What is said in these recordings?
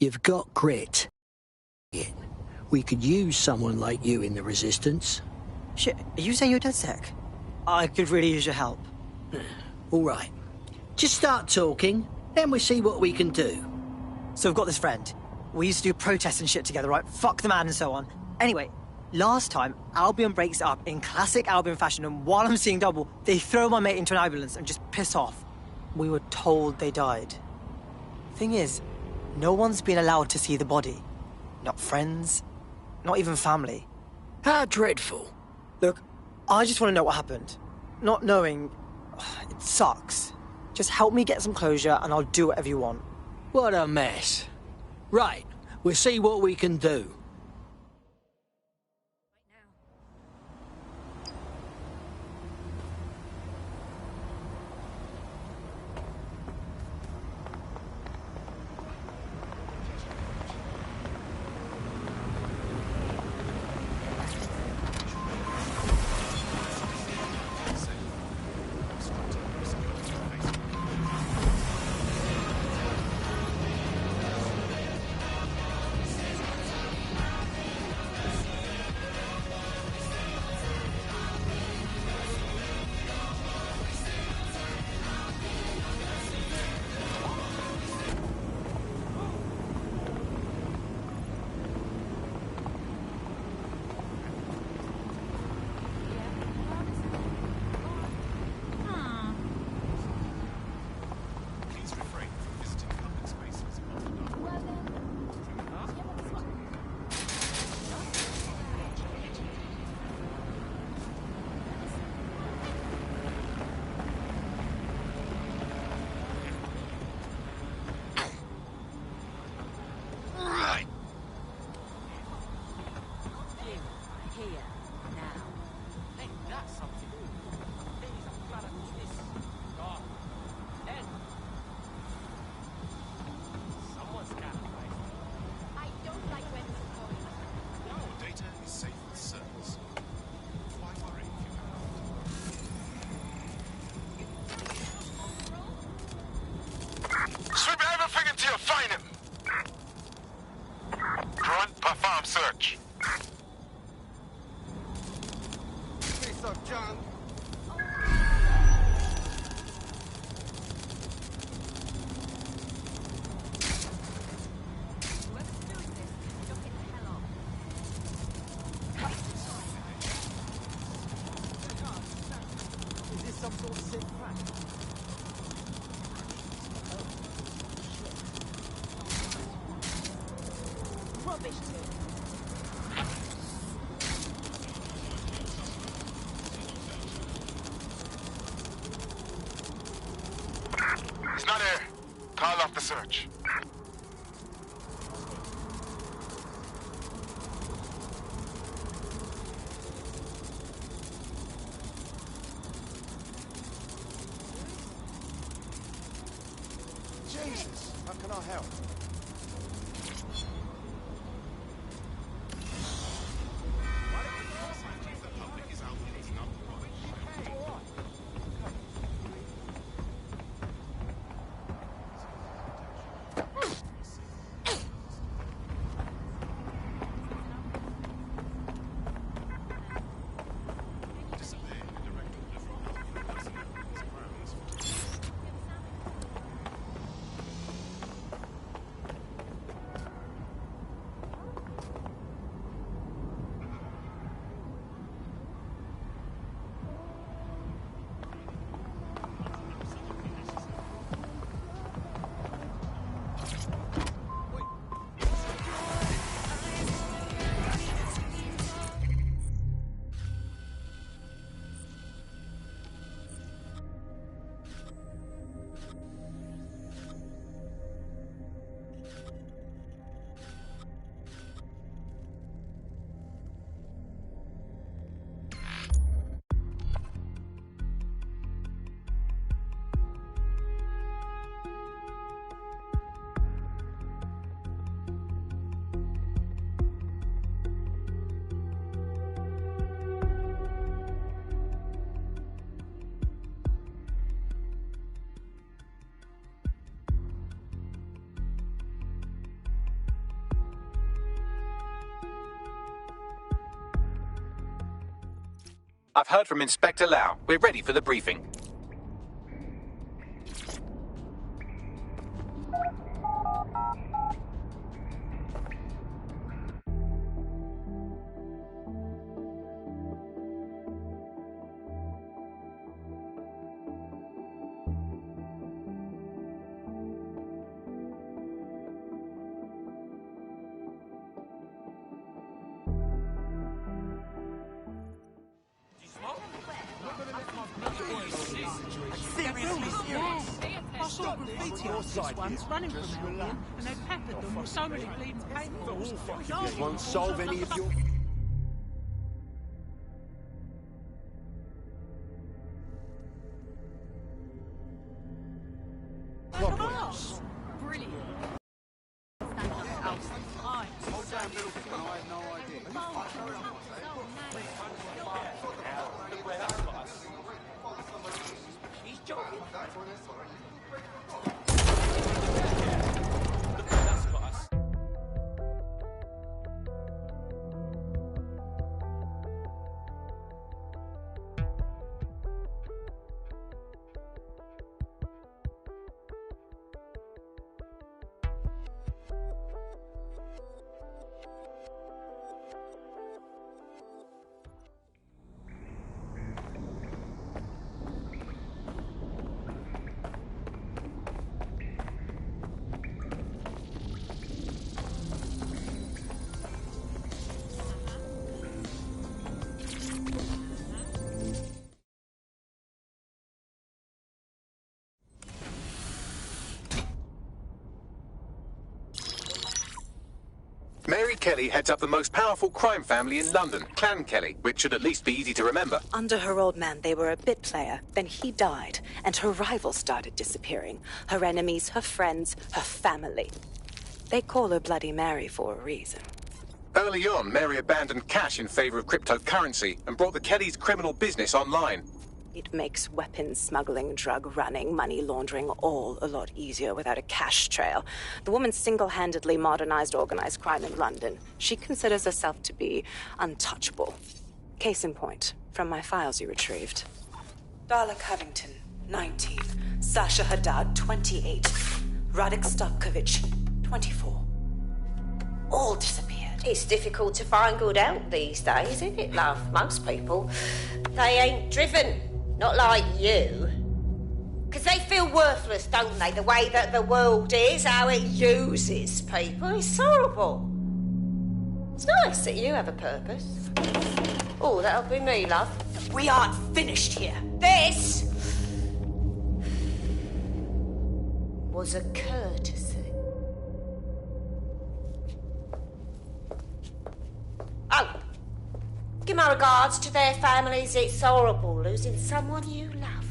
You've got grit. We could use someone like you in the Resistance. Shit, are you saying you're dead sick? I could really use your help. All right. Just start talking, then we see what we can do. So we've got this friend. We used to do protests and shit together, right? Fuck the man and so on. Anyway, last time, Albion breaks up in classic Albion fashion, and while I'm seeing double, they throw my mate into an ambulance and just piss off. We were told they died. Thing is, no one's been allowed to see the body. Not friends, not even family. How dreadful. Look, I just want to know what happened. Not knowing, it sucks. Just help me get some closure and I'll do whatever you want. What a mess. Right, we'll see what we can do. Search. He's not here. Call off the search. Jesus, how can I help? I've heard from Inspector Lau. We're ready for the briefing. I saw graffiti artists once running from Albion, and they peppered them with so many bleeding paintballs. It won't solve any of your... problems. Brilliant. He's joking. Mary Kelly heads up the most powerful crime family in London, Clan Kelly, which should at least be easy to remember. Under her old man, they were a bit player. Then he died, and her rivals started disappearing. Her enemies, her friends, her family. They call her Bloody Mary for a reason. Early on, Mary abandoned cash in favor of cryptocurrency and brought the Kellys' criminal business online. It makes weapons smuggling, drug running, money laundering all a lot easier without a cash trail. The woman single-handedly modernized organized crime in London. She considers herself to be untouchable. Case in point, from my files you retrieved. Darla Covington, 19. Sasha Haddad, 28. Radek Stavkovich, 24. All disappeared. It's difficult to find good help these days, isn't it, love? Most people, they ain't driven. Not like you. Because they feel worthless, don't they? The way that the world is, how it uses people. It's horrible. It's nice that you have a purpose. Oh, that'll be me, love. We aren't finished here. This was a courtesy. Oh, give my regards to their families. It's horrible losing someone you love.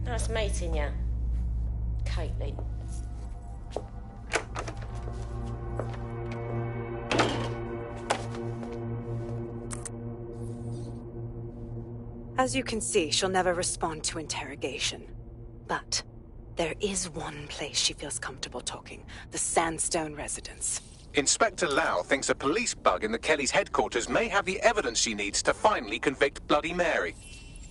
Nice meeting you, Caitlin. As you can see, she'll never respond to interrogation. But there is one place she feels comfortable talking. The Sandstone residence. Inspector Lau thinks a police bug in the Kellys' headquarters may have the evidence she needs to finally convict Bloody Mary.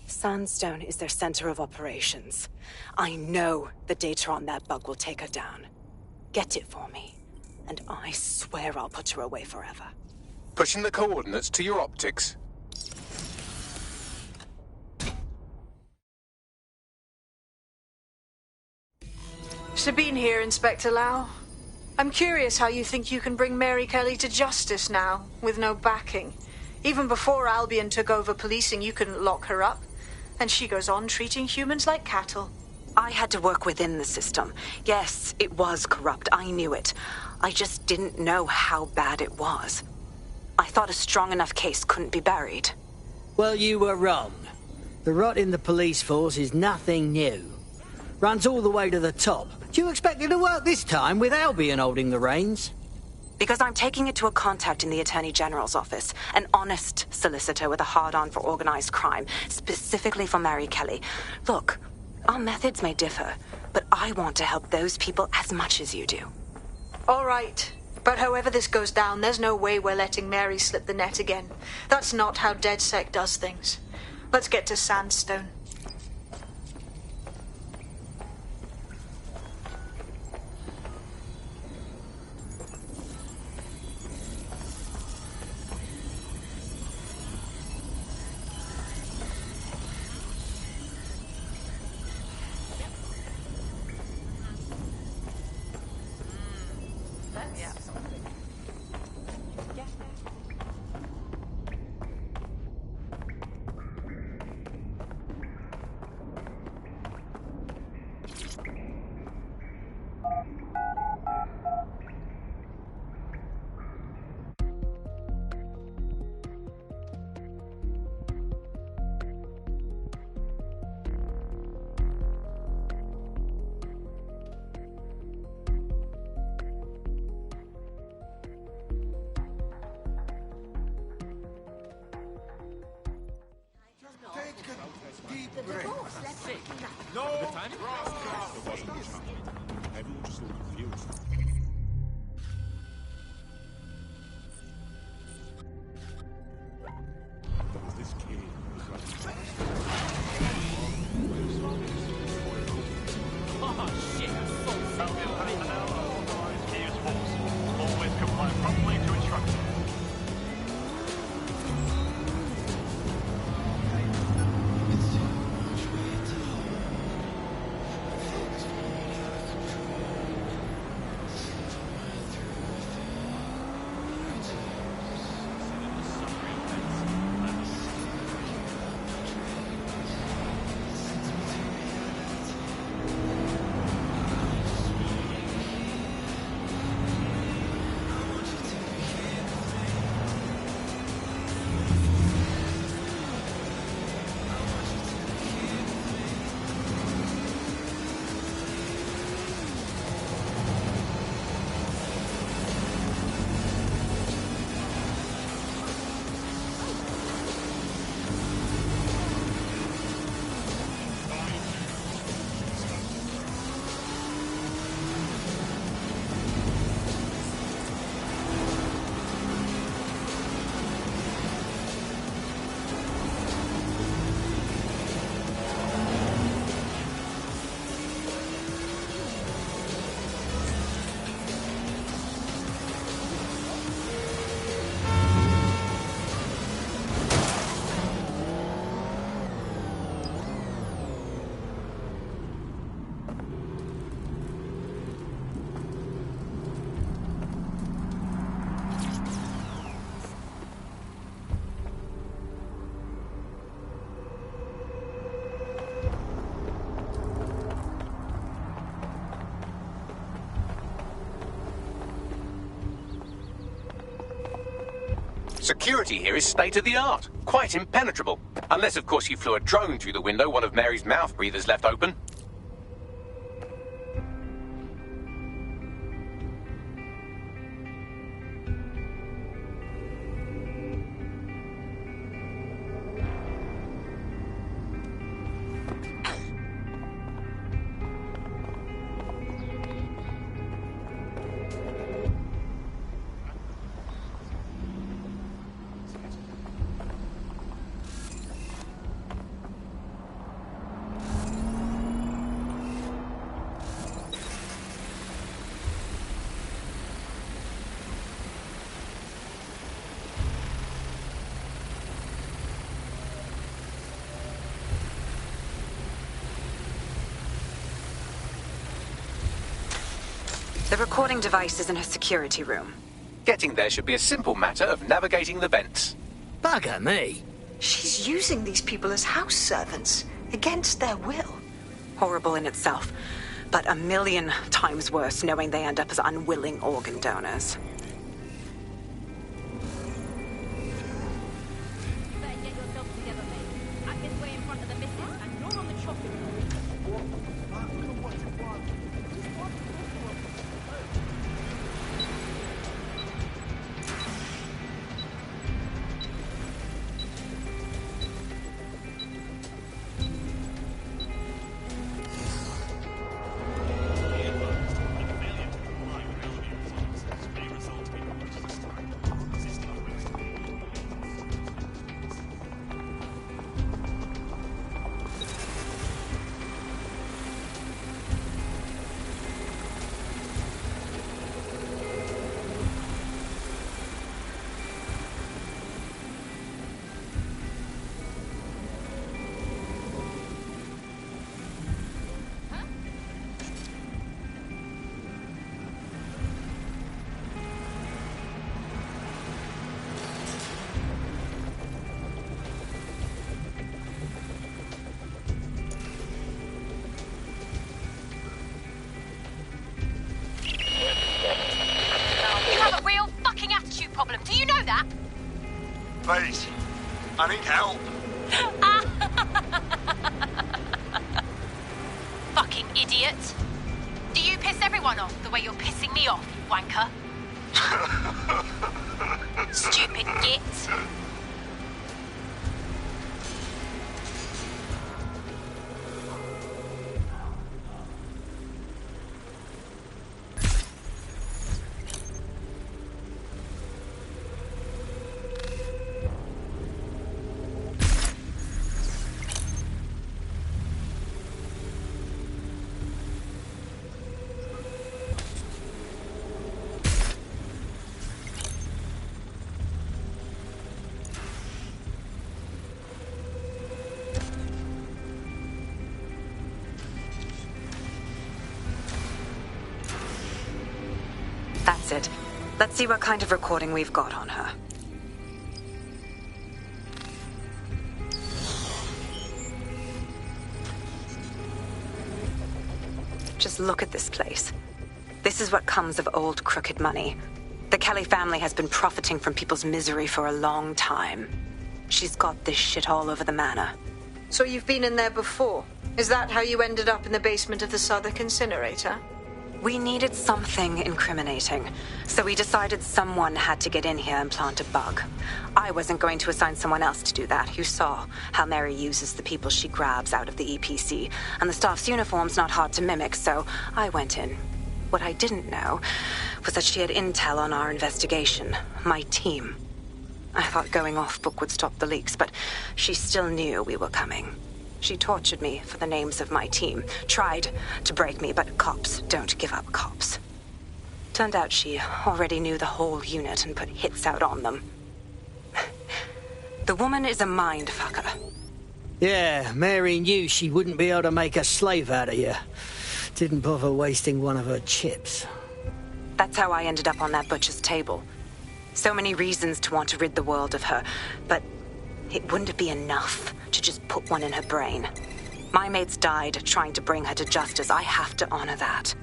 Sandstone is their center of operations. I know the data on that bug will take her down. Get it for me, and I swear I'll put her away forever. Pushing the coordinates to your optics. Sabine here, Inspector Lau. I'm curious how you think you can bring Mary Kelly to justice now, with no backing. Even before Albion took over policing, you couldn't lock her up. And she goes on treating humans like cattle. I had to work within the system. Yes, it was corrupt. I knew it. I just didn't know how bad it was. I thought a strong enough case couldn't be buried. Well, you were wrong. The rot in the police force is nothing new. Runs all the way to the top. Do you expect it to work this time with Albion holding the reins? Because I'm taking it to a contact in the Attorney General's office, an honest solicitor with a hard-on for organized crime, specifically for Mary Kelly. Look, our methods may differ, but I want to help those people as much as you do. All right. But however this goes down, there's no way we're letting Mary slip the net again. That's not how DedSec does things. Let's get to Sandstone. Security here is state-of-the-art, quite impenetrable. Unless, of course, you flew a drone through the window one of Mary's mouth breathers left open. The recording device is in her security room. Getting there should be a simple matter of navigating the vents. Bugger me. She's using these people as house servants, against their will. Horrible in itself, but a million times worse knowing they end up as unwilling organ donors. Please. I need help. Fucking idiot. Do you piss everyone off the way you're pissing me off, you wanker? Stupid git. That's it. Let's see what kind of recording we've got on her. Just look at this place. This is what comes of old crooked money. The Kelly family has been profiting from people's misery for a long time. She's got this shit all over the manor. So you've been in there before? Is that how you ended up in the basement of the Southwark incinerator? We needed something incriminating, so we decided someone had to get in here and plant a bug. I wasn't going to assign someone else to do that. You saw how Mary uses the people she grabs out of the EPC, and the staff's uniform's not hard to mimic, so I went in. What I didn't know was that she had intel on our investigation, my team. I thought going off book would stop the leaks, but she still knew we were coming. She tortured me for the names of my team, tried to break me, but cops don't give up cops. Turned out she already knew the whole unit and put hits out on them. The woman is a mind fucker. Yeah, Mary knew she wouldn't be able to make a slave out of you. Didn't bother wasting one of her chips. That's how I ended up on that butcher's table. So many reasons to want to rid the world of her, but it wouldn't be enough to just put one in her brain. My mates died trying to bring her to justice. I have to honor that.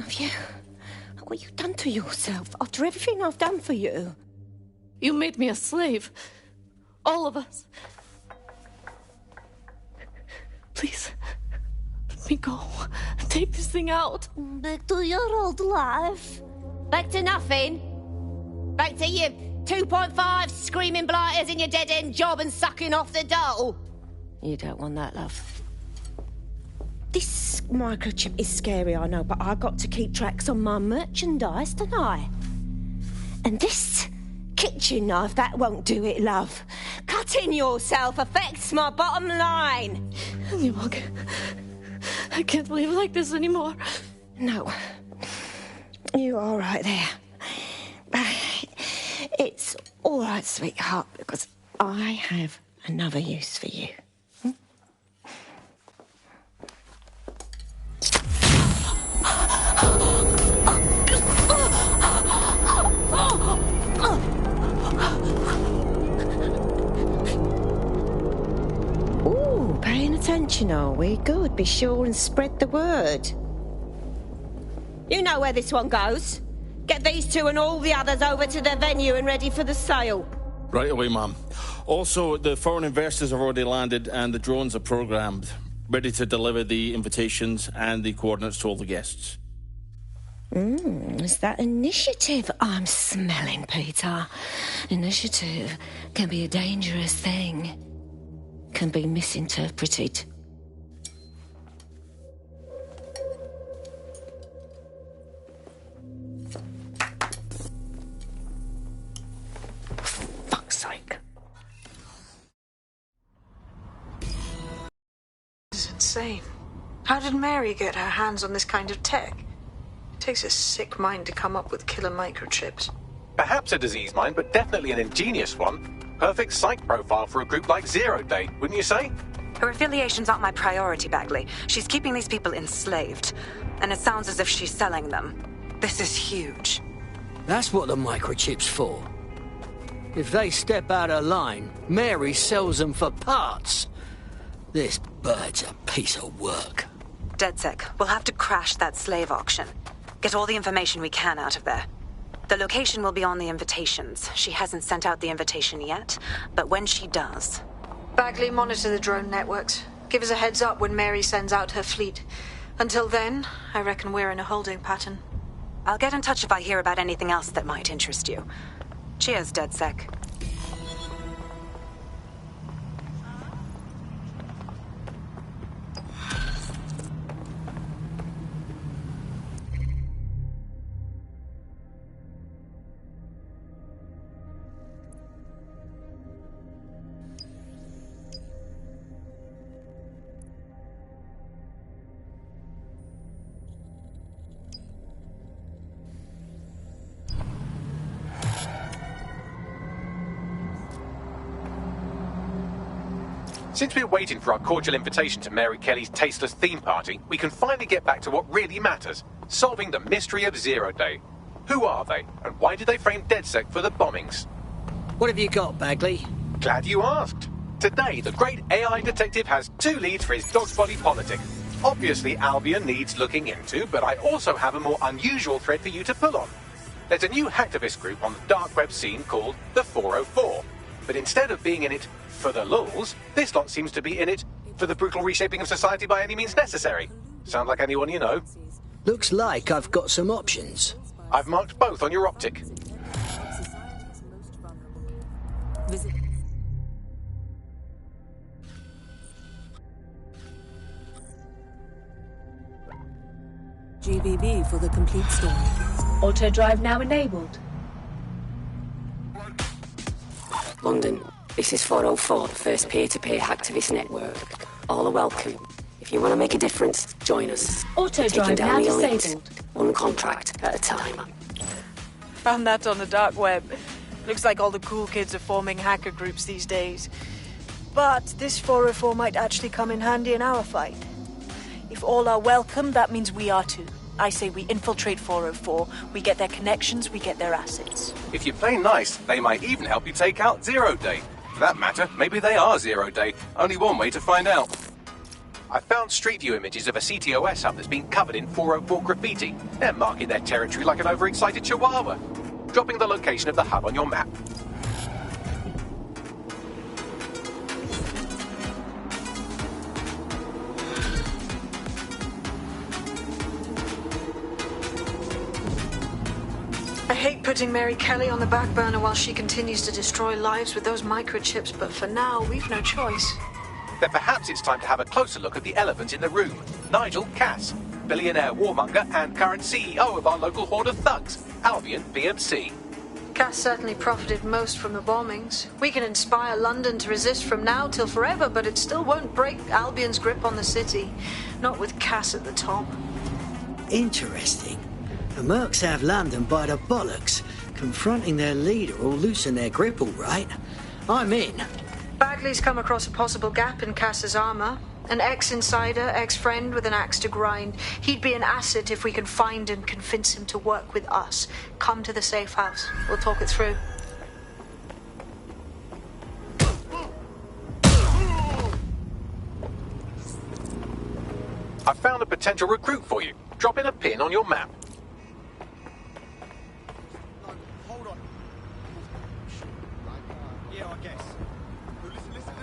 Have you? What you done to yourself after everything I've done for you? You made me a slave. All of us. Please, let me go. Take this thing out. Back to your old life. Back to nothing. Back to you 2.5 screaming blighters in your dead-end job and sucking off the dole. You don't want that, love. This microchip is scary, I know, but I got to keep tracks on my merchandise, don't I? And this kitchen knife, that won't do it, love. Cutting yourself affects my bottom line. I can't live like this anymore. No. You're all right there. It's all right, sweetheart, because I have another use for you. Ooh, paying attention, are we? Good. Be sure and spread the word. You know where this one goes. Get these two and all the others over to the venue and ready for the sale. Right away, Mum. Also, the foreign investors have already landed and the drones are programmed, ready to deliver the invitations and the coordinates to all the guests. Is that initiative I'm smelling, Peter? Initiative can be a dangerous thing. Can be misinterpreted. Fuck's sake. This is insane. How did Mary get her hands on this kind of tech? It takes a sick mind to come up with killer microchips. Perhaps a disease mind, but definitely an ingenious one. Perfect psych profile for a group like Zero Day, wouldn't you say? Her affiliations aren't my priority, Bagley. She's keeping these people enslaved. And it sounds as if she's selling them. This is huge. That's what the microchip's for. If they step out of line, Mary sells them for parts. This bird's a piece of work. DedSec, we'll have to crash that slave auction. Get all the information we can out of there. The location will be on the invitations. She hasn't sent out the invitation yet, but when she does... Bagley, monitor the drone networks. Give us a heads up when Mary sends out her fleet. Until then, I reckon we're in a holding pattern. I'll get in touch if I hear about anything else that might interest you. Cheers, DedSec. Since we're waiting for our cordial invitation to Mary Kelly's tasteless theme party, we can finally get back to what really matters, solving the mystery of Zero Day. Who are they, and why did they frame DedSec for the bombings? What have you got, Bagley? Glad you asked. Today, the great AI detective has two leads for his dog's body politic. Obviously, Albion needs looking into, but I also have a more unusual thread for you to pull on. There's a new hacktivist group on the dark web scene called the 404. But instead of being in it for the lulz, this lot seems to be in it for the brutal reshaping of society by any means necessary. Sound like anyone you know? Looks like I've got some options. I've marked both on your optic. GBB for the complete story. Auto drive now enabled. London, this is 404, the first peer-to-peer hacktivist network. All are welcome. If you want to make a difference, join us. Auto Taking drive down now the elite, disabled. one contract at a time. Found that on the dark web. Looks like all the cool kids are forming hacker groups these days. But this 404 might actually come in handy in our fight. If all are welcome, that means we are too. I say we infiltrate 404, we get their connections, we get their assets. If you play nice, they might even help you take out Zero Day. For that matter, maybe they are Zero Day. Only one way to find out. I found Street View images of a CTOS hub that's been covered in 404 graffiti. They're marking their territory like an overexcited chihuahua. Dropping the location of the hub on your map. I hate putting Mary Kelly on the back burner while she continues to destroy lives with those microchips, but for now, we've no choice. Then perhaps it's time to have a closer look at the elephant in the room. Nigel Cass, billionaire warmonger and current CEO of our local horde of thugs, Albion PMC. Cass certainly profited most from the bombings. We can inspire London to resist from now till forever, but it still won't break Albion's grip on the city. Not with Cass at the top. Interesting. The Mercs have London by the bollocks. Confronting their leader will loosen their grip, all right. I'm in. Bagley's come across a possible gap in Cass's armor. An ex-insider, ex-friend with an axe to grind. He'd be an asset if we can find and convince him to work with us. Come to the safe house. We'll talk it through. I found a potential recruit for you. Drop in a pin on your map. Hold on. Yeah, I guess. Listen.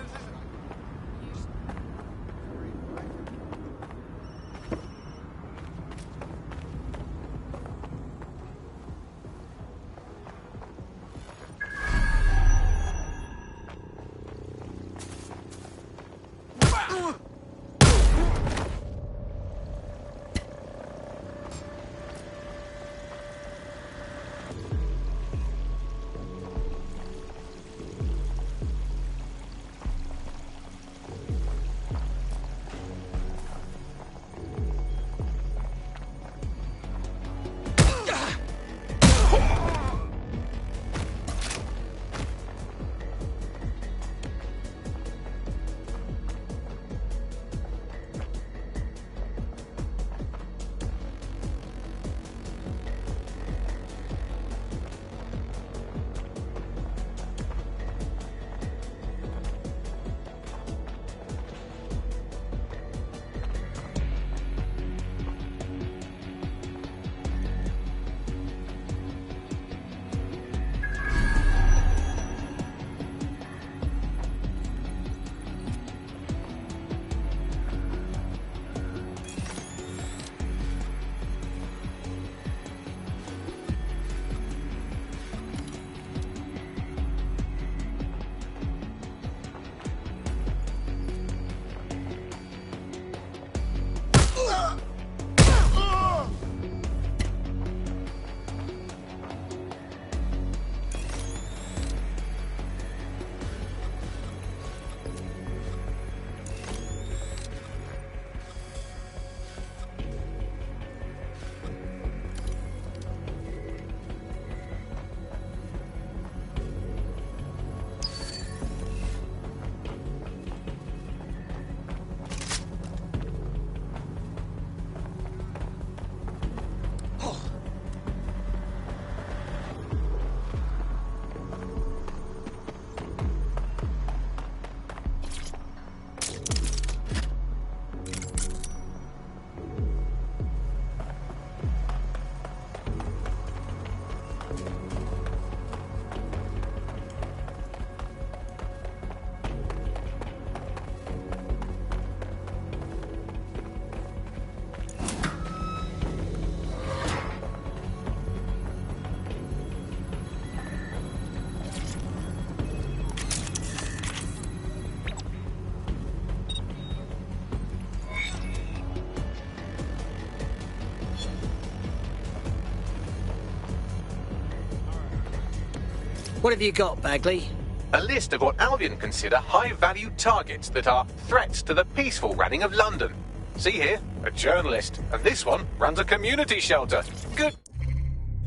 What have you got, Bagley? A list of what Albion consider high-value targets that are threats to the peaceful running of London. See here, a journalist, and this one runs a community shelter. Good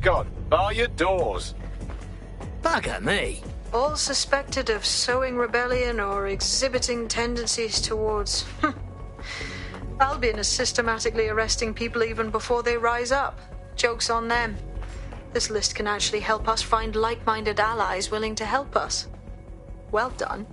God, bar your doors. Bugger me. All suspected of sowing rebellion or exhibiting tendencies towards... Albion is systematically arresting people even before they rise up. Joke's on them. This list can actually help us find like-minded allies willing to help us. Well done.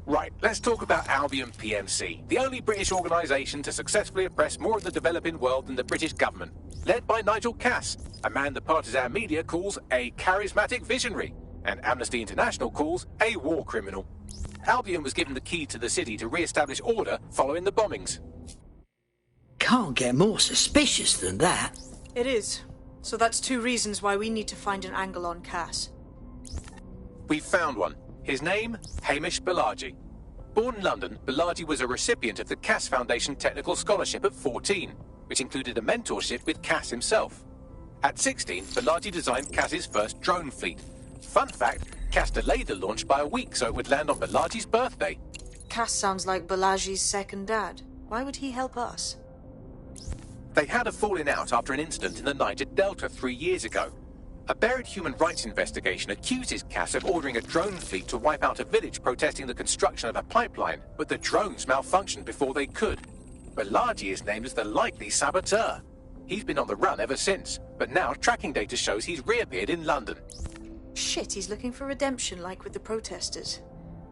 Right, let's talk about Albion PMC, the only British organisation to successfully oppress more of the developing world than the British government. Led by Nigel Cass, a man the partisan media calls a charismatic visionary, and Amnesty International calls a war criminal. Albion was given the key to the city to re-establish order following the bombings. Can't get more suspicious than that. It is. So that's 2 reasons why we need to find an angle on Cass. We've found one. His name, Hamish Balaji. Born in London, Balaji was a recipient of the Cass Foundation Technical Scholarship at 14, which included a mentorship with Cass himself. At 16, Balaji designed Cass's first drone fleet. Fun fact, Cass delayed the launch by a week so it would land on Balaji's birthday. Cass sounds like Balaji's second dad. Why would he help us? They had a falling out after an incident in the Niger Delta 3 years ago. A buried human rights investigation accuses Cass of ordering a drone fleet to wipe out a village protesting the construction of a pipeline, but the drones malfunctioned before they could. Balaji is named as the likely saboteur. He's been on the run ever since, but now tracking data shows he's reappeared in London. Shit, he's looking for redemption like with the protesters.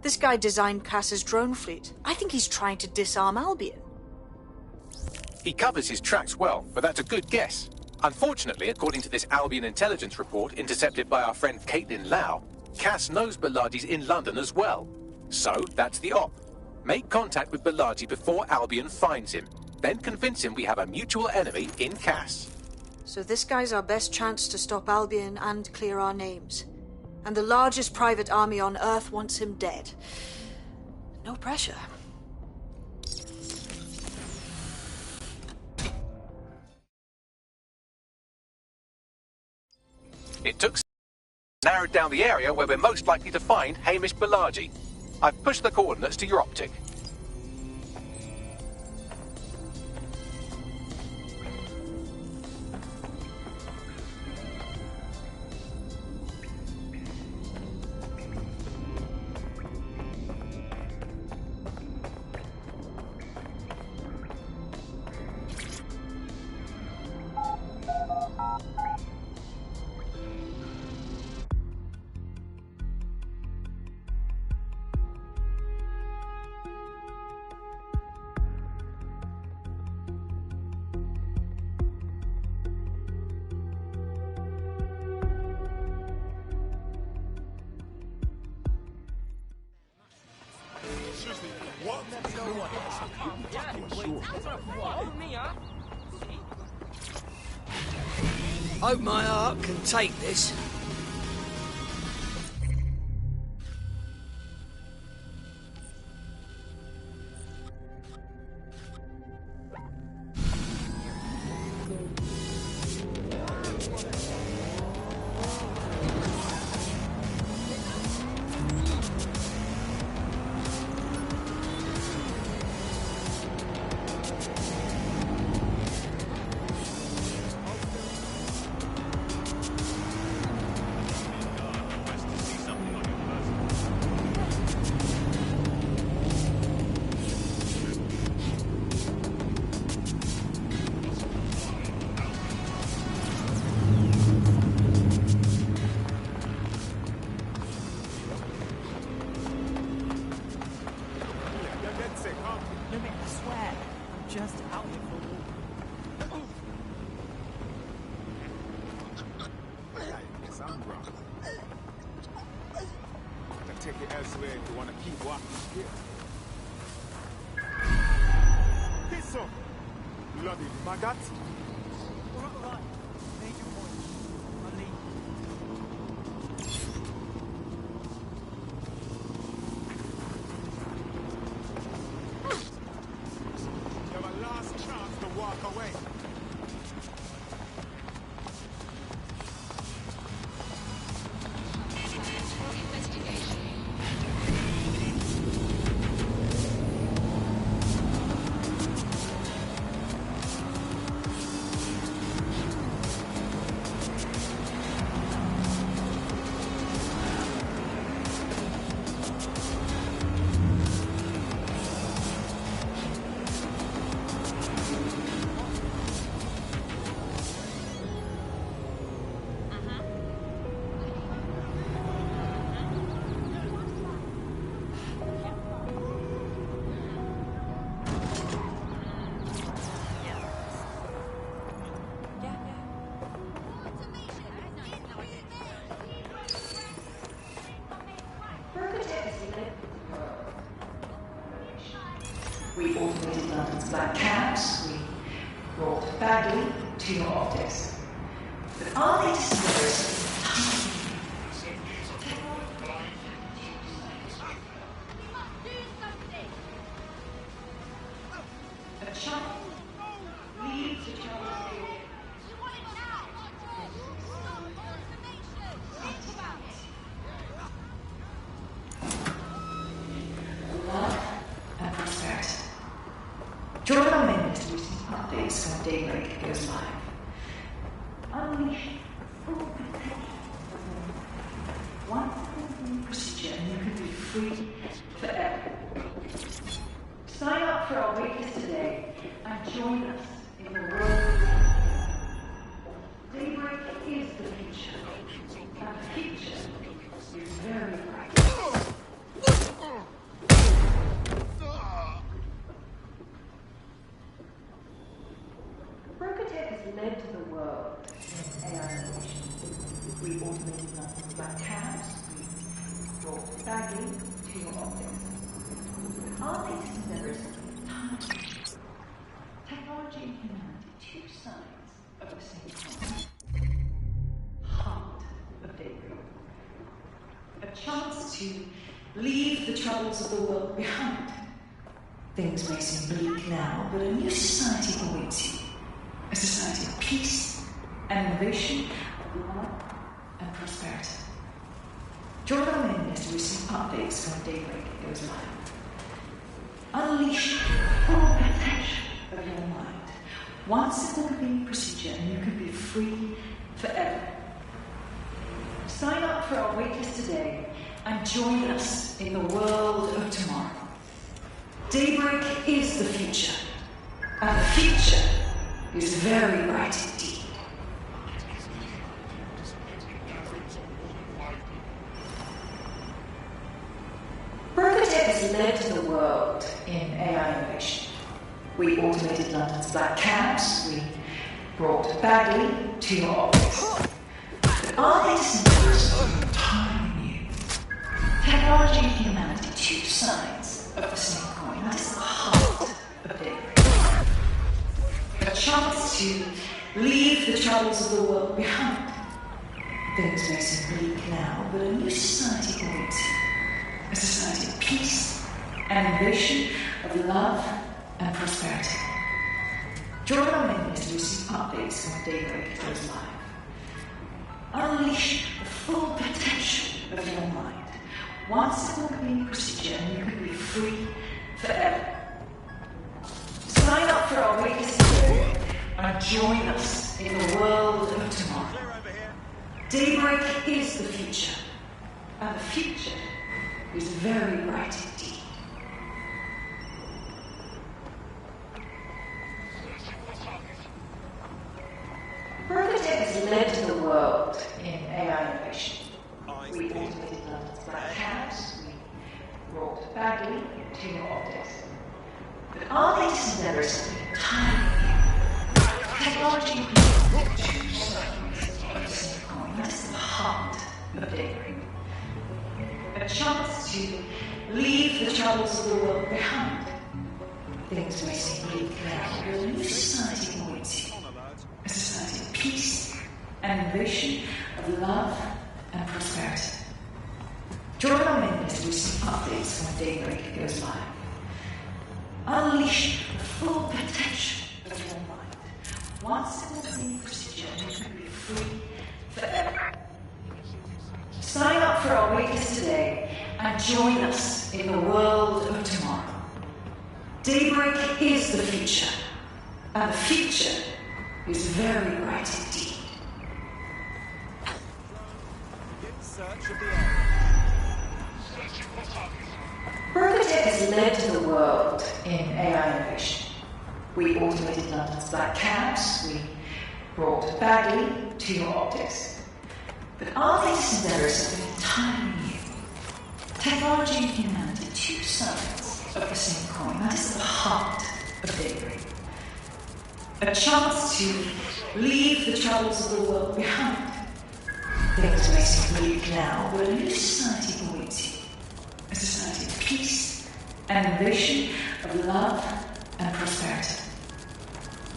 This guy designed Cass's drone fleet. I think he's trying to disarm Albion. He covers his tracks well, but that's a good guess. Unfortunately, according to this Albion intelligence report intercepted by our friend Caitlin Lau, Cass knows Balaji's in London as well. So, that's the op. Make contact with Balaji before Albion finds him. Then convince him we have a mutual enemy in Cass. So this guy's our best chance to stop Albion and clear our names. And the largest private army on Earth wants him dead. No pressure. It took narrowed down the area where we're most likely to find Hamish Balaji. I've pushed the coordinates to your optic. Hope my heart can take this. London's black cabs. We brought Bagley to your optics. But our latest numbers a child leads a child. Love and prosperity. Join our members to receive updates when Daybreak goes live. Unleash full potential. One simple procedure and you can be free forever. Sign up for our waitlist today and join us in the world. Daybreak is the future. And the future is very bright. Brokotech has led to the world in AI innovation. We automated London's black cabs. We brought Bagley to your optics. Our latest endeavors time. Technology and humanity, two sides of the same coin. Heart of Daybreak. A chance to leave the troubles of the world behind. Things may seem bleak now, but a new society awaits you. A society of peace and innovation, of love and prosperity. Join our mailing list to receive updates when Daybreak goes live. Unleash full potential of your mind. One simple convenient procedure and you can be free forever. Sign up for our waitlist today and join us in the world of tomorrow. Daybreak is the future, and the future is very bright indeed. Brokotech has led to the world in AI innovation. We automated London's black cabs. We brought Bagley to your office. But our latest endeavors are entirely new. Technology and humanity, two sides of the same coin. That is the heart of Daybreak. A chance to leave the troubles of the world behind. Things may seem bleak now, but a new society awaits you. A society of peace and innovation, of love and prosperity. Join our mailing list to receive updates when Daybreak goes live. Unleash the full potential of your mind. One simple convenient procedure and you can be free forever. Sign up for our waitlist today and join us in the world of tomorrow. Daybreak is the future, and the future is very bright indeed. Brokotech has led to the world in AI innovation. We automated London's black cabs. We brought Bagley to your optics. But our latest endeavors have been entirely new. Technology and two sides of the same coin. That is the heart of Daybreak. A chance to leave the troubles of the world behind. Things may seem bleak now, but a new society awaits you. A society of peace and innovation, of love and prosperity. Join our mailing list to receive updates when Daybreak goes live. Unleash the full potential of your mind. One simple convenient procedure and you can be free forever. Sign up for our waitlist today and join us in the world of tomorrow. Daybreak is the future, and the future is very bright indeed. Brokotech has led to the world in AI innovation. We automated London's black cabs. We brought Bagley to your optics. But our latest endeavors have been entirely new. Technology and humanity, two sides of the same coin. That is the heart of Daybreak. A chance to leave the troubles of the world behind. Things may seem bleak now, but a new society awaits you. A society of peace and innovation, of love and prosperity.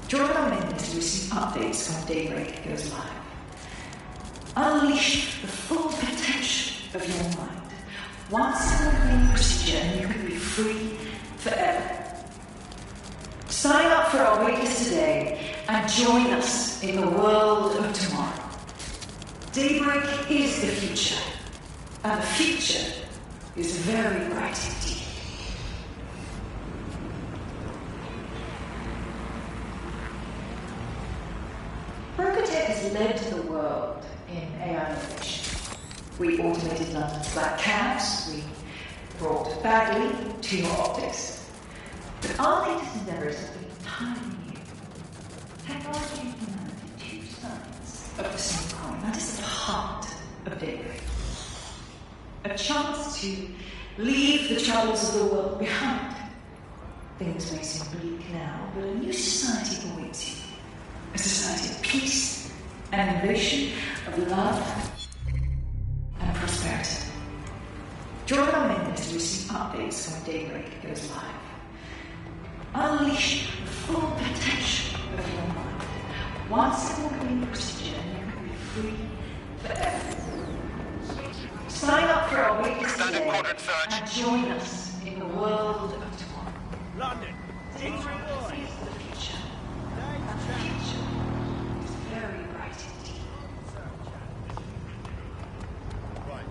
Join our members to receive updates when Daybreak goes live. Unleash the full potential of your mind. One simple procedure and you can be free forever. Sign up for our waitlist today and join us in the world of tomorrow. Daybreak is the future, and the future is very bright indeed. Procotech has led the world in AI innovation. We automated London's black cabs, we brought Bagley to your optics. But our latest endeavours have been entirely new. Technology and humanity, two sides of the same coin. That is the heart of Daybreak. A chance to leave the troubles of the world behind. Things may seem bleak now, but a new society awaits you. A society of peace and innovation, of love and prosperity. Join our members to receive updates when Daybreak goes live. Unleash the full potential of your mind. One simple clean procedure and you can be free forever. Sign up for our waitlist today and join us in the world of tomorrow. London, Daybreak is the future. And the future is very bright indeed. Right.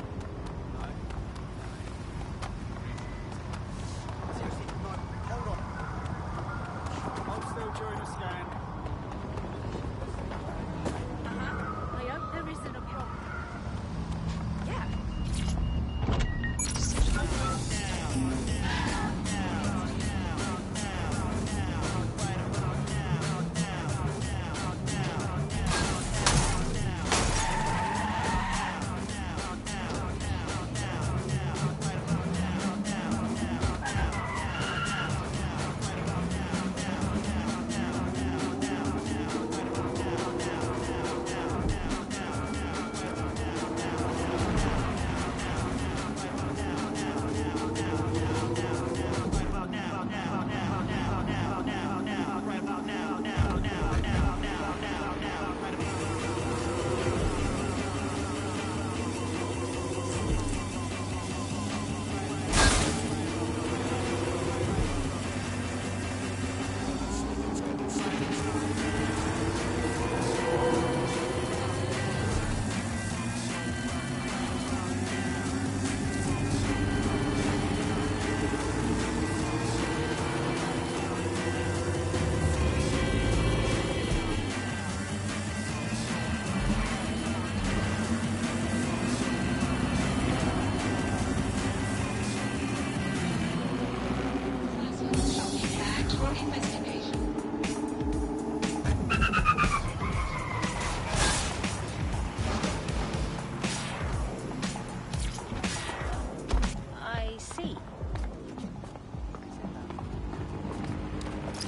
Seriously, right, hold on. I'm still during a scan. I hope there isn't a problem. Yeah.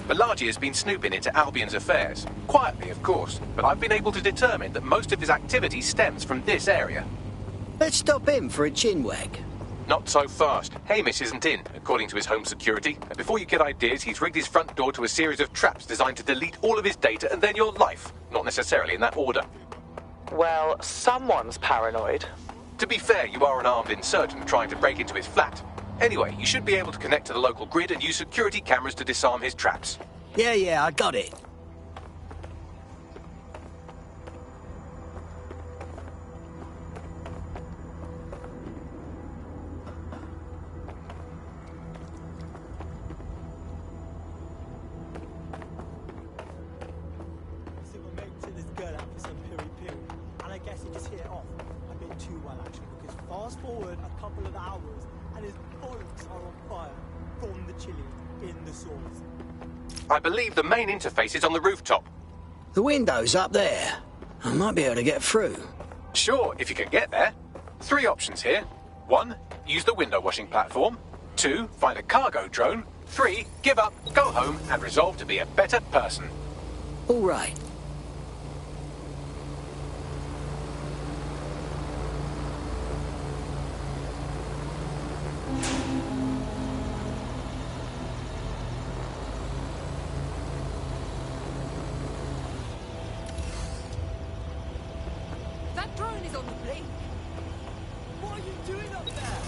Balaji has been snooping into Albion's affairs. Quietly, of course, but I've been able to determine that most of his activity stems from this area. Let's stop him for a chinwag. Not so fast. Hamish isn't in, according to his home security. And before you get ideas, he's rigged his front door to a series of traps designed to delete all of his data and then your life. Not necessarily in that order. Well, someone's paranoid. To be fair, you are an armed insurgent trying to break into his flat. Anyway, you should be able to connect to the local grid and use security cameras to disarm his traps. Yeah, I got it. See, my mate took this girl out for some piri-piri, and I guess he just hit it off a bit too well, actually, because fast forward a couple of hours, and his bollocks are on fire from the chili in the sauce. I believe the main interface is on the rooftop. The window's up there. I might be able to get through. Sure, if you can get there. 3 options here. 1, use the window washing platform. 2, find a cargo drone. 3, give up, go home, and resolve to be a better person. All right. That drone is on the blink. What are you doing up there?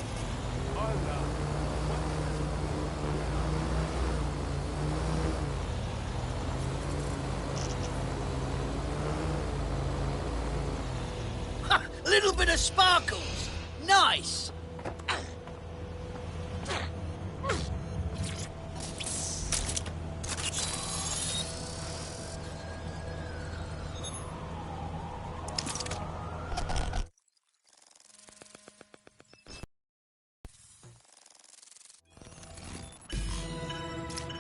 A little bit of sparkles. Nice.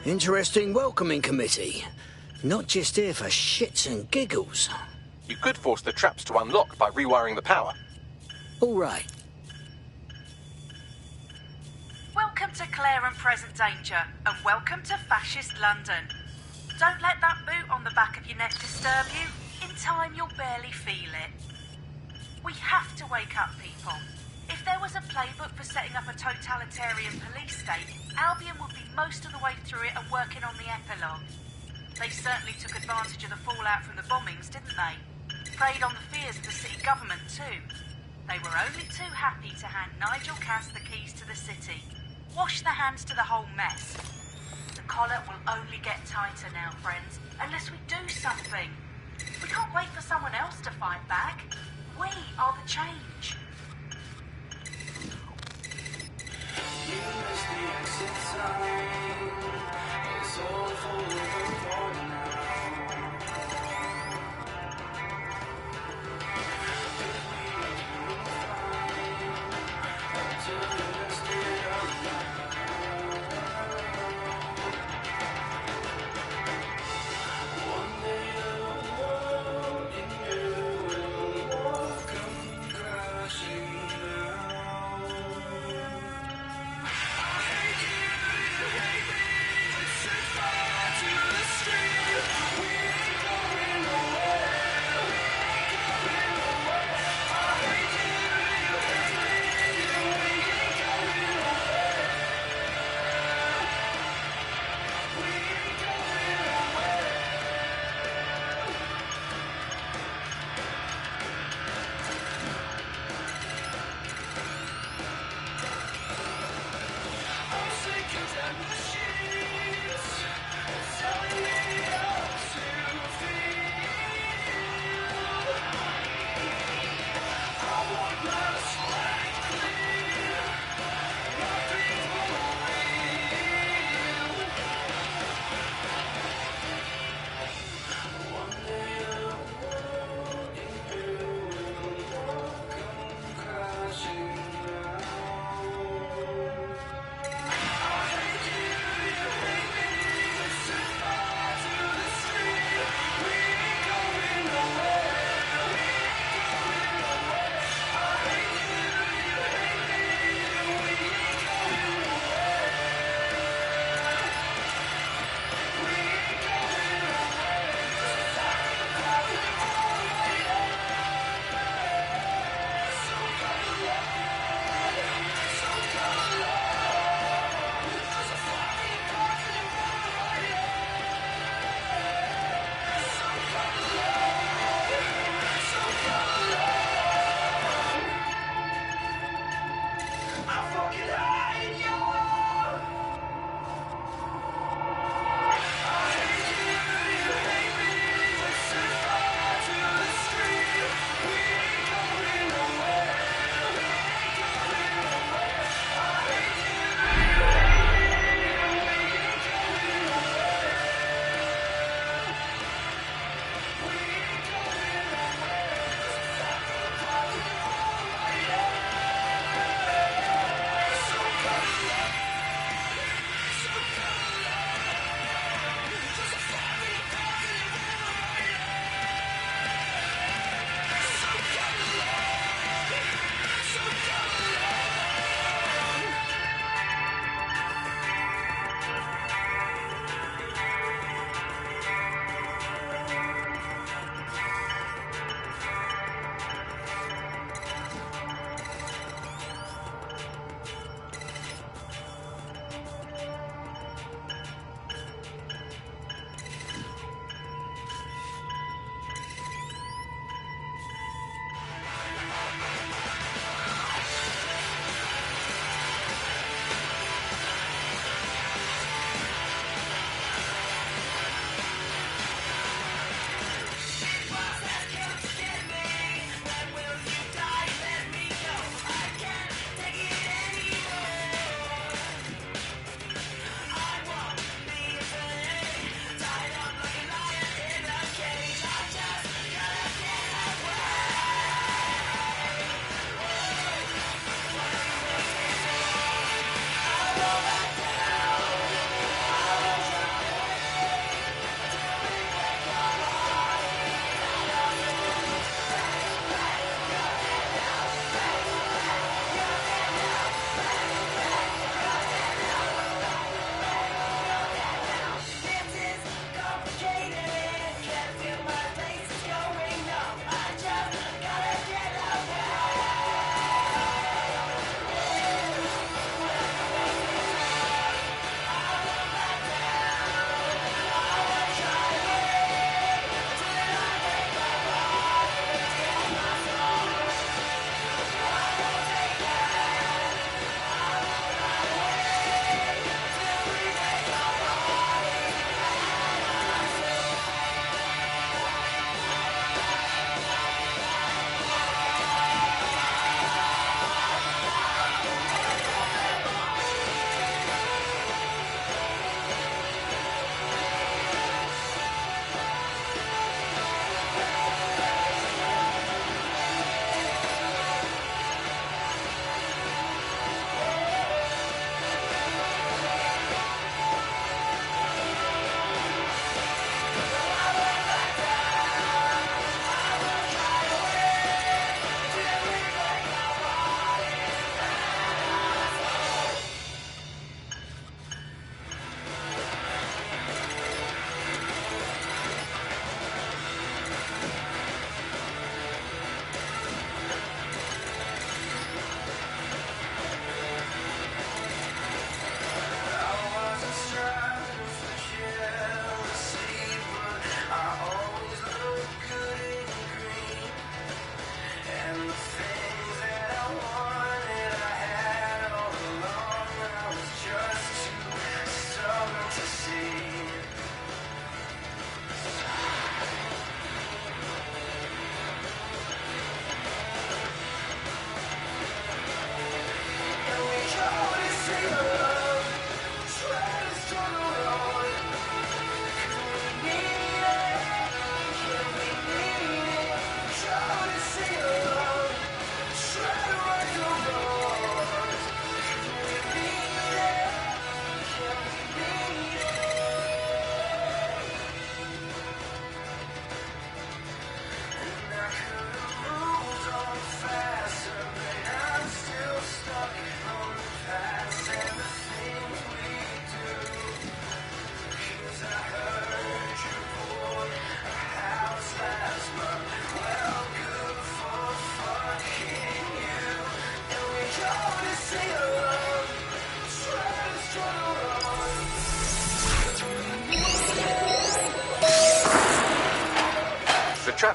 Interesting welcoming committee. Not just here for shits and giggles. You could force the traps to unlock by rewiring the power. All right. Welcome to Claire and Present Danger, and welcome to Fascist London. Don't let that boot on the back of your neck disturb you. In time, you'll barely feel it. We have to wake up, people. If there was a playbook for setting up a totalitarian police state, Albion would be most of the way through it and working on the epilogue. They certainly took advantage of the fallout from the bombings, didn't they? Preyed on the fears of the city government, too. They were only too happy to hand Nigel Cass the keys to the city. Wash their hands to the whole mess. The collar will only get tighter now, friends, unless we do something. We can't wait for someone else to fight back. We are the change. You missed the exit sign. It's all for now. One day the world in you.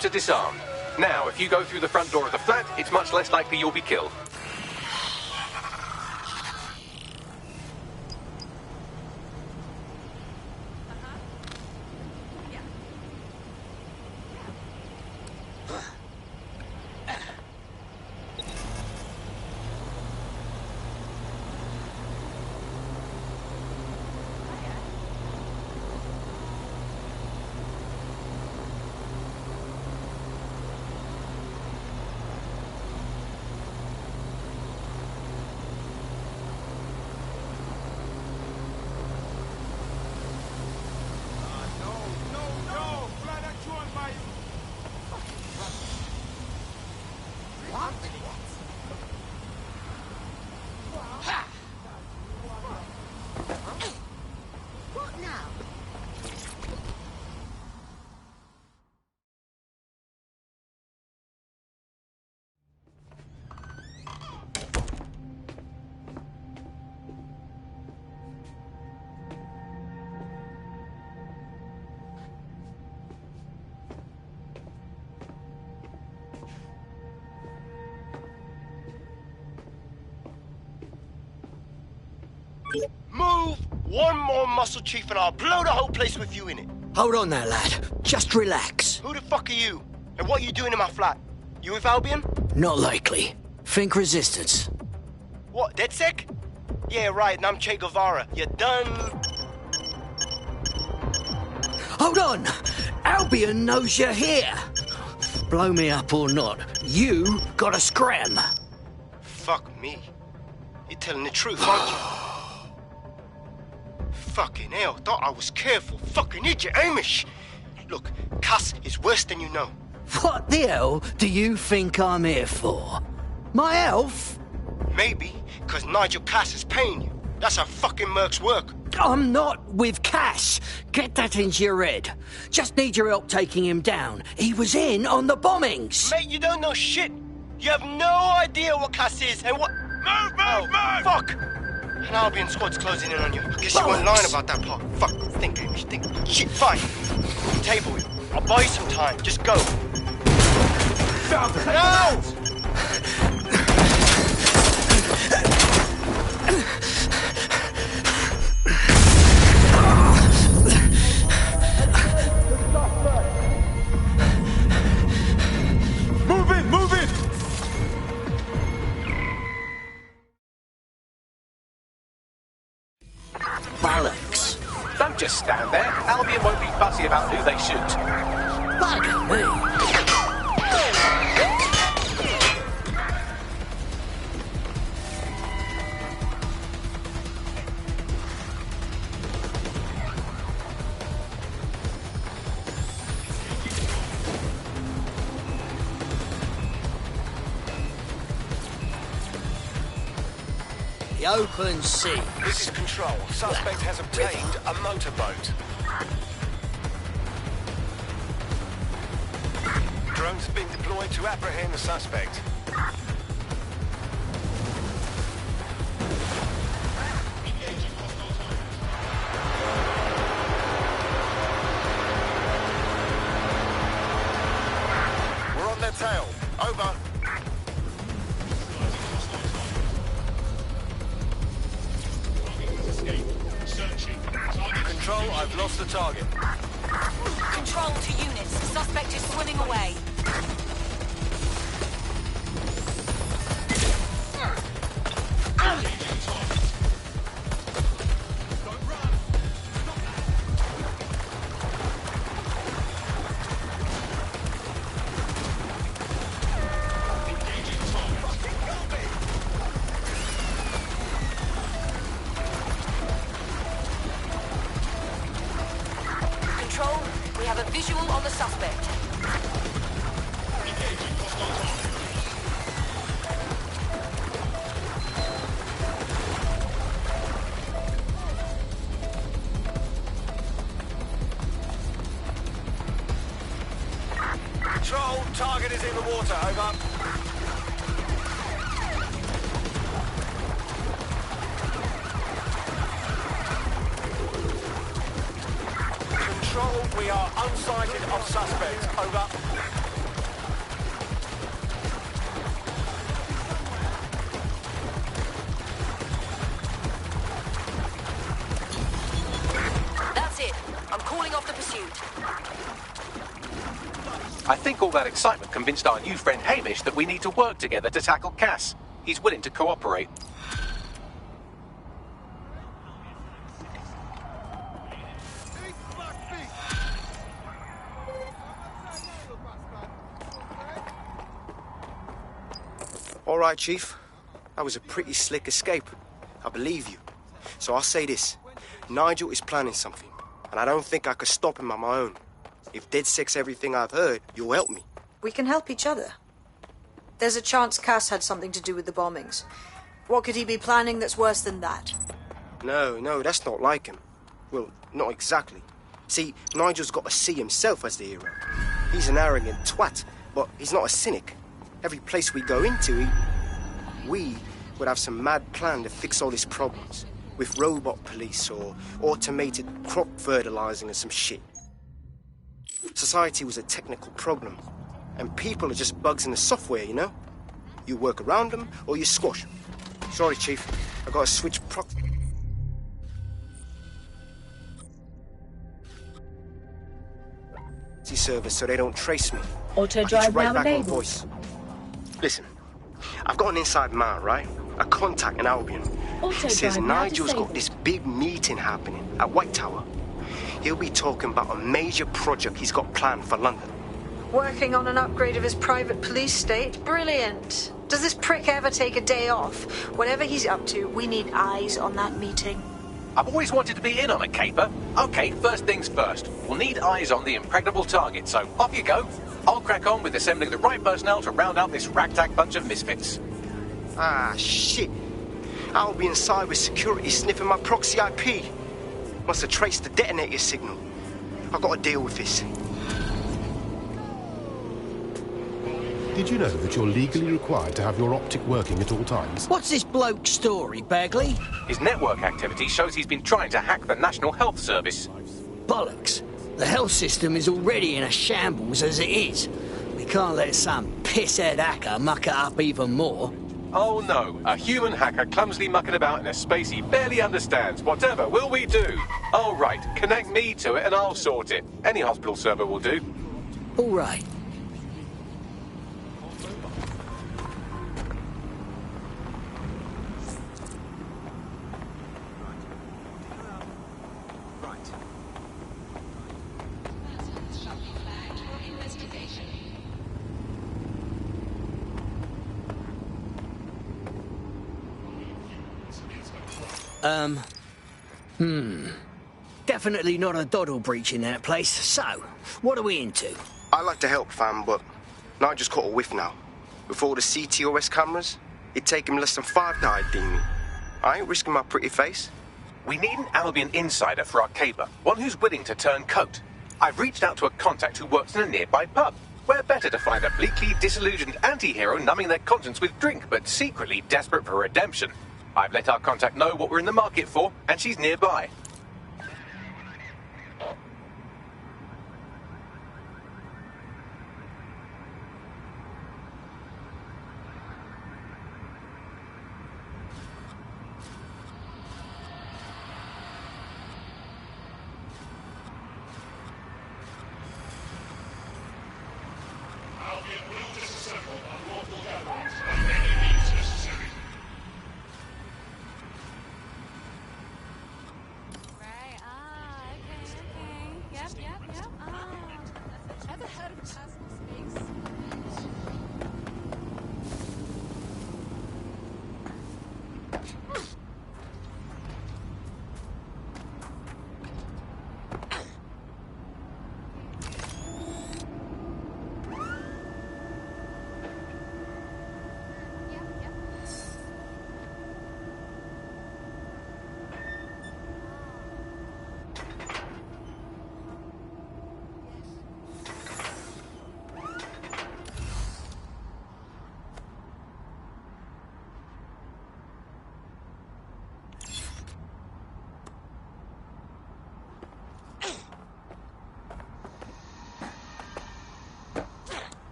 to disarm. Now, if you go through the front door of the flat, it's much less likely you'll be killed. Move one more muscle, Chief, and I'll blow the whole place with you in it. Hold on there, lad. Just relax. Who the fuck are you? And what are you doing in my flat? You with Albion? Not likely. Think resistance. What, DedSec? Yeah, right, and I'm Che Guevara. You done? Hold on! Albion knows you're here! Blow me up or not, you gotta scram. Fuck me. You're telling the truth, aren't you? Fucking hell, thought I was careful. Fucking idiot, Amish! Look, Cass is worse than you know. What the hell do you think I'm here for? My elf? Maybe, because Nigel Cass is paying you. That's how fucking mercs work. I'm not with Cass. Get that into your head. Just need your help taking him down. He was in on the bombings. Mate, you don't know shit. You have no idea what Cass is and what... Move! Fuck! An Albion squad's closing in on you. I guess you weren't lying about that part. Fuck. Think, Amish, think. Shit, fine. Table it. I'll buy you some time. Just go. No! Move it! Bollocks. Don't just stand there. Albion won't be fussy about who they shoot. Bugger me. The open sea. This is Control. Suspect has obtained a motorboat. Drones have been deployed to apprehend the suspect. We're on their tail. Over. Control, I've lost the target. Control to units. Suspect is swimming away. We have a visual on the suspect. Control, target is in the water, over. Control, we are unsighted of suspect, over. the pursuit. I think all that excitement convinced our new friend Hamish that we need to work together to tackle Cass. He's willing to cooperate. All right, Chief. That was a pretty slick escape. I believe you. So I'll say this. Nigel is planning something, and I don't think I could stop him on my own. If DedSec's everything I've heard, you'll help me. We can help each other. There's a chance Cass had something to do with the bombings. What could he be planning that's worse than that? No, that's not like him. Well, not exactly. See, Nigel's got to see himself as the hero. He's an arrogant twat, but he's not a cynic. Every place we go into, we would have some mad plan to fix all his problems. With robot police or automated crop fertilizing and some shit. Society was a technical problem. And people are just bugs in the software, you know? You work around them or you squash them. Sorry, Chief. I gotta switch service so they don't trace me. Auto I drive can right now back on enabled. voice. Listen, I've got an inside man, right? A contact in Albion. Auto He says drive now Nigel's got disabled. this big meeting happening at White Tower. He'll be talking about a major project he's got planned for London. Working on an upgrade of his private police state? Brilliant. Does this prick ever take a day off? Whatever he's up to, we need eyes on that meeting. I've always wanted to be in on a caper. Okay, first things first. We'll need eyes on the impregnable target, so off you go. I'll crack on with assembling the right personnel to round out this ragtag bunch of misfits. Ah, shit. Albion cyber security sniffing my proxy IP. Must have traced the detonator signal. I've got to deal with this. Did you know that you're legally required to have your optic working at all times? What's this bloke's story, Bagley? His network activity shows he's been trying to hack the National Health Service. Bollocks. The health system is already in a shambles as it is. We can't let some pisshead hacker muck it up even more. Oh no, a human hacker clumsily mucking about in a space he barely understands. Whatever will we do? All right, connect me to it and I'll sort it. Any hospital server will do. All right. Definitely not a Doddle breach in that place. So, what are we into? I like to help, fam, but Nigel's caught a whiff now. With all the CTOS cameras, it'd take him less than 5 to ID me. I ain't risking my pretty face. We need an Albion insider for our caper, one who's willing to turn coat. I've reached out to a contact who works in a nearby pub. Where better to find a bleakly disillusioned anti-hero numbing their conscience with drink, but secretly desperate for redemption. I've let our contact know what we're in the market for, and she's nearby.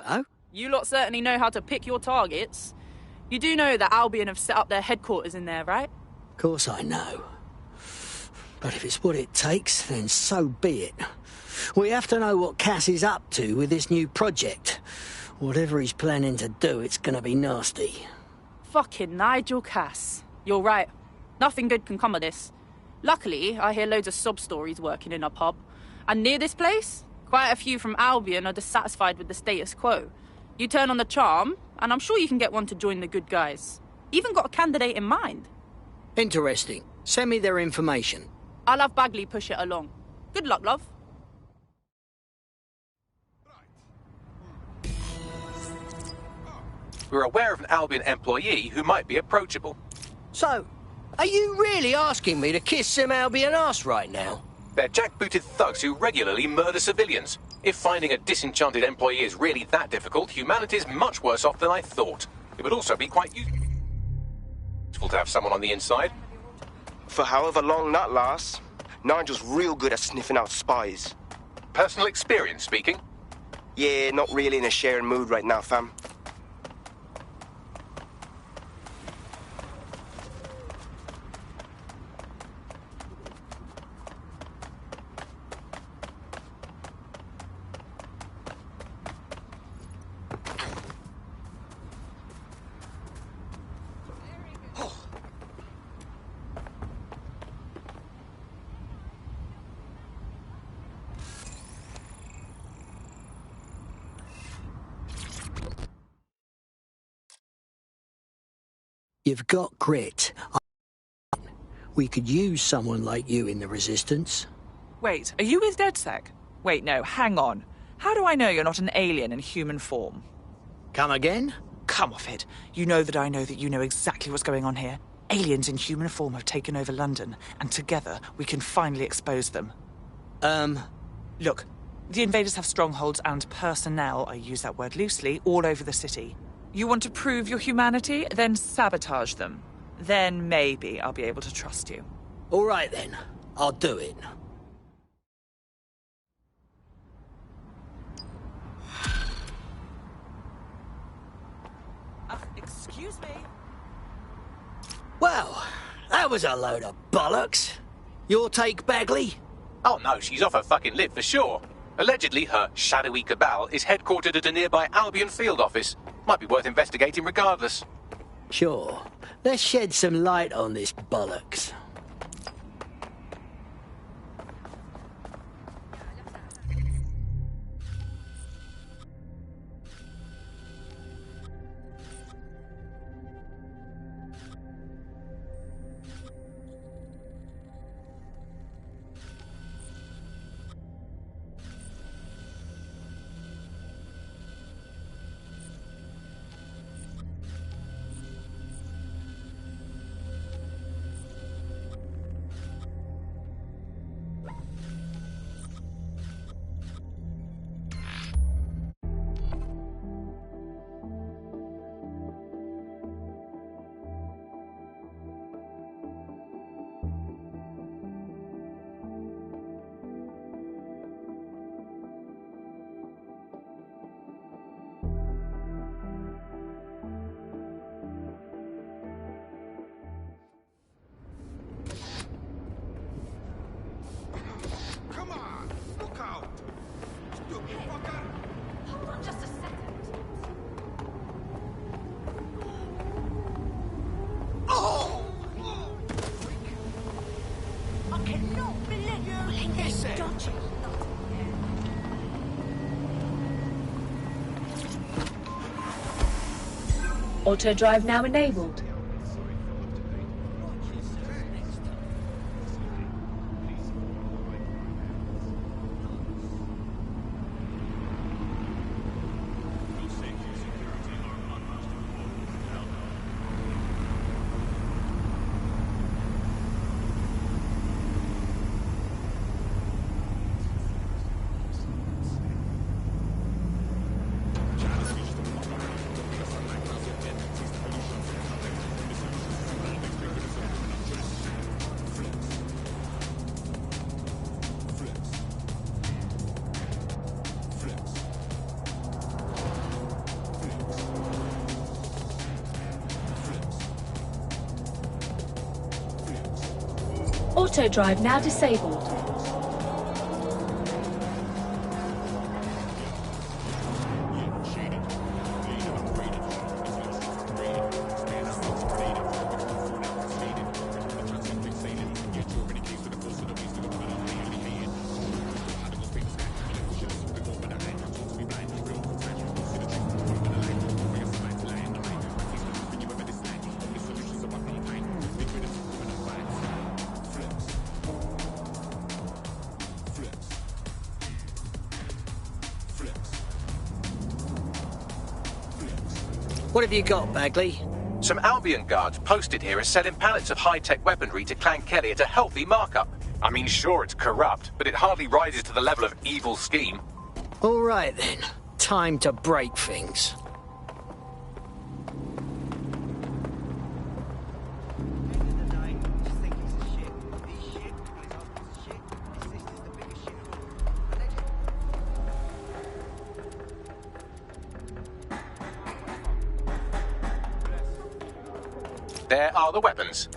know. You lot certainly know how to pick your targets. You do know that Albion have set up their headquarters in there, right? Of course I know. But if it's what it takes, then so be it. We have to know what Cass is up to with this new project. Whatever he's planning to do, it's gonna be nasty. Fucking Nigel Cass. You're right. Nothing good can come of this. Luckily, I hear loads of sob stories working in a pub. And near this place, quite a few from Albion are dissatisfied with the status quo. You turn on the charm, and I'm sure you can get one to join the good guys. Even got a candidate in mind. Interesting. Send me their information. I'll have Bagley push it along. Good luck, love. We're aware of an Albion employee who might be approachable. So, are you really asking me to kiss some Albion ass right now? They're jackbooted thugs who regularly murder civilians. If finding a disenchanted employee is really that difficult, humanity's much worse off than I thought. It would also be quite useful to have someone on the inside. For however long that lasts, Nigel's real good at sniffing out spies. Personal experience speaking? Yeah, not really in a sharing mood right now, fam. You've got grit. We could use someone like you in the Resistance. Wait, are you with DedSec? Wait, no, hang on. How do I know you're not an alien in human form? Come again? Come off it. You know that you know exactly what's going on here. Aliens in human form have taken over London, and together we can finally expose them. Look, the invaders have strongholds and personnel, I use that word loosely, all over the city. You want to prove your humanity? Then sabotage them. Then maybe I'll be able to trust you. All right then, I'll do it. Excuse me? Well, that was a load of bollocks. Your take, Bagley? Oh no, she's off her fucking lid for sure. Allegedly, her shadowy cabal is headquartered at a nearby Albion field office. Might be worth investigating regardless. Sure. Let's shed some light on this bollocks. Auto drive now enabled. Auto drive now disabled. What have you got, Bagley? Some Albion guards posted here are selling pallets of high-tech weaponry to Clan Kelly at a healthy markup. I mean, sure, it's corrupt, but it hardly rises to the level of evil scheme. All right, then. Time to break things. There are the weapons.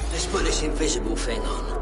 Let's put this invisible thing on.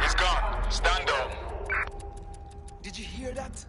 It's gone. Stand on. Did you hear that?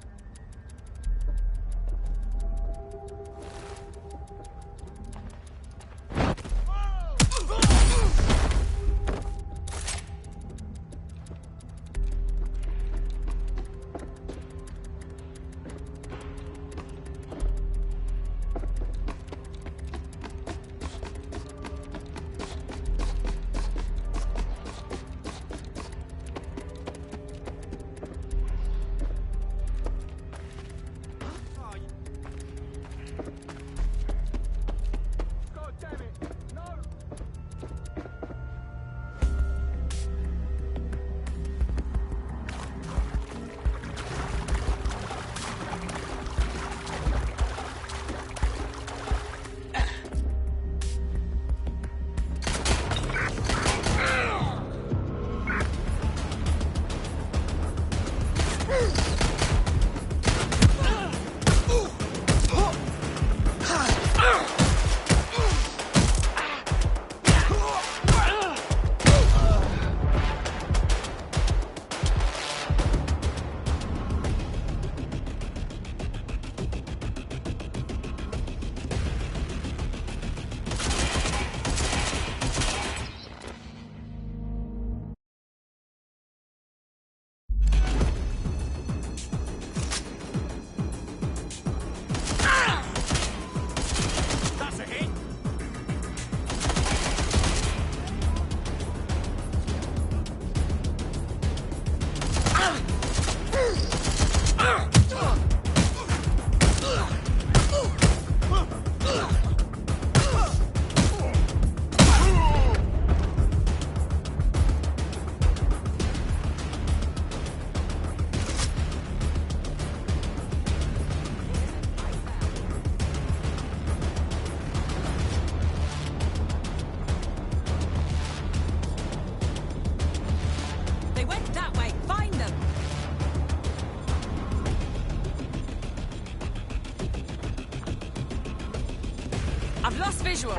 I've lost visual.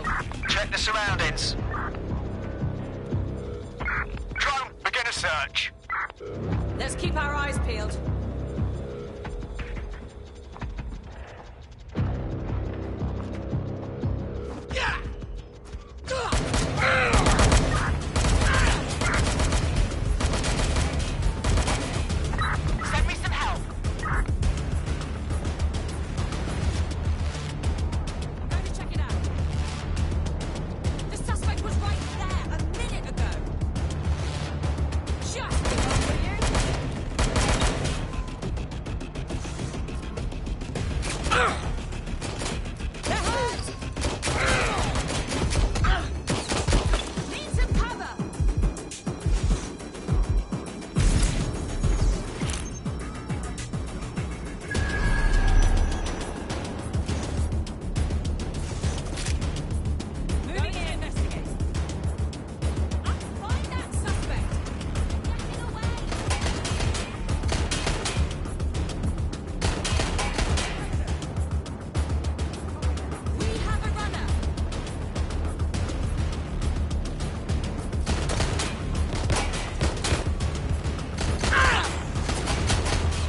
Check the surroundings. Drone, begin a search. Let's keep our eyes peeled. Send me some help. I'm going to check it out. The suspect was right there a minute ago. Just give up, will you? They're hurt! Need some cover! Moving in. Investigate. Find that suspect. Getting away. We have a runner.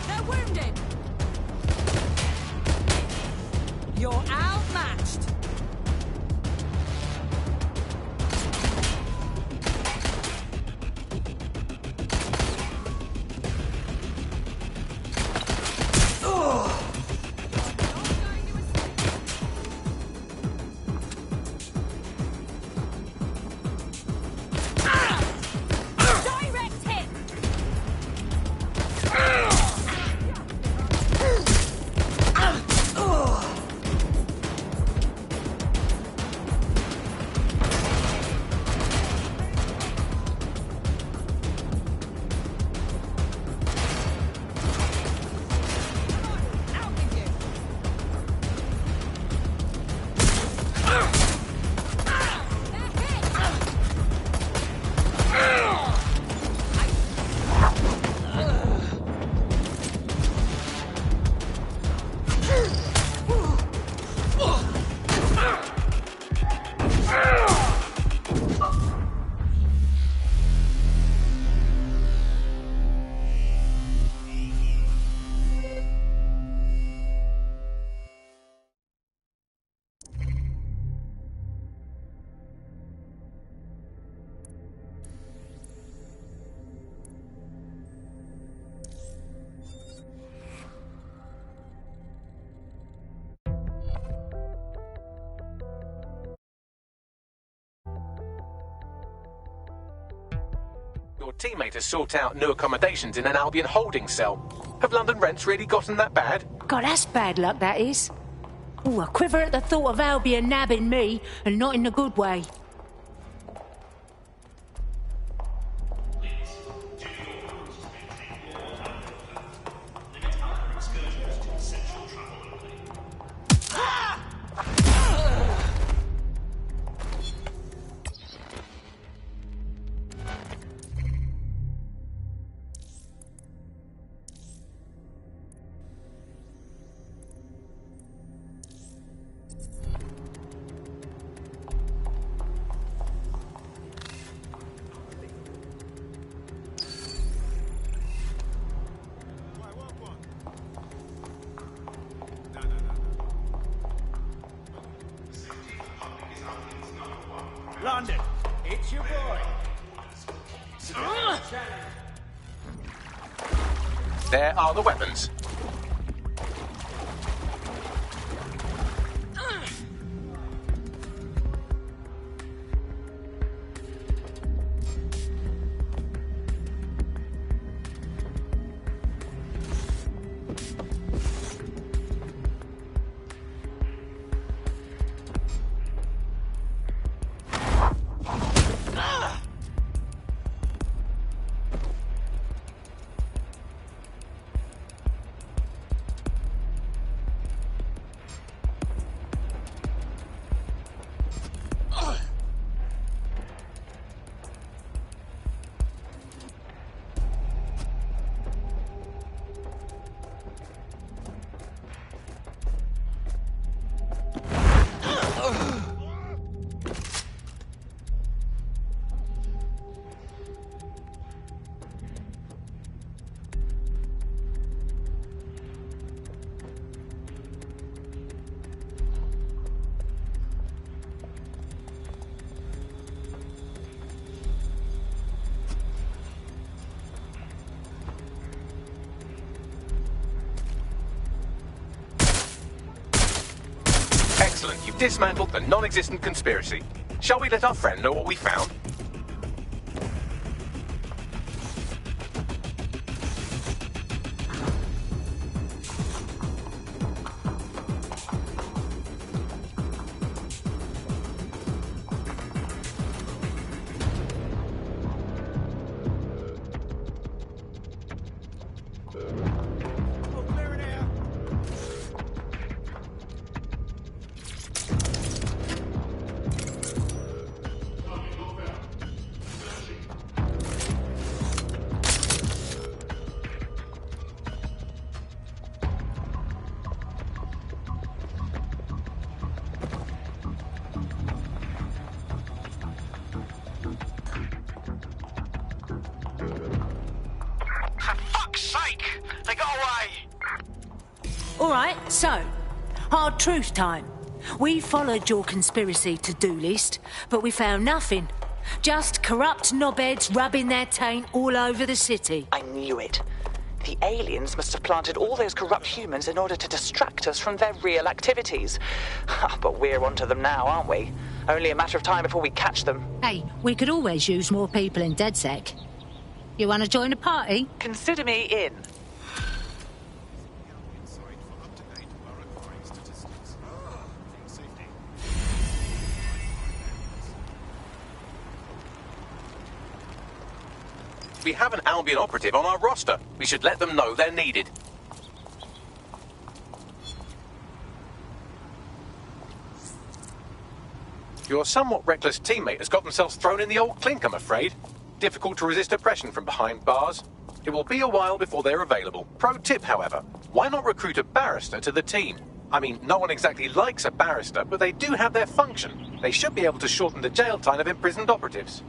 They're wounded. You're outmatched. Direct hit. Out with you. They're hit. Your teammate has sought out new accommodations in an Albion holding cell. Have London rents really gotten that bad? God, that's bad luck, that is. Ooh, I quiver at the thought of Albion nabbing me, and not in a good way. London, it's your boy. There are the weapons. Excellent. You've dismantled the non-existent conspiracy. Shall we let our friend know what we found? All right, so, hard truth time. We followed your conspiracy to-do list, but we found nothing. Just corrupt knobheads rubbing their taint all over the city. I knew it. The aliens must have planted all those corrupt humans in order to distract us from their real activities. But we're onto them now, aren't we? Only a matter of time before we catch them. Hey, we could always use more people in DedSec. You want to join the party? Consider me in. We have an Albion operative on our roster. We should let them know they're needed. Your somewhat reckless teammate has got themselves thrown in the old clink, I'm afraid. Difficult to resist oppression from behind bars. It will be a while before they're available. Pro tip, however, why not recruit a barrister to the team? I mean, no one exactly likes a barrister, but they do have their function. They should be able to shorten the jail time of imprisoned operatives.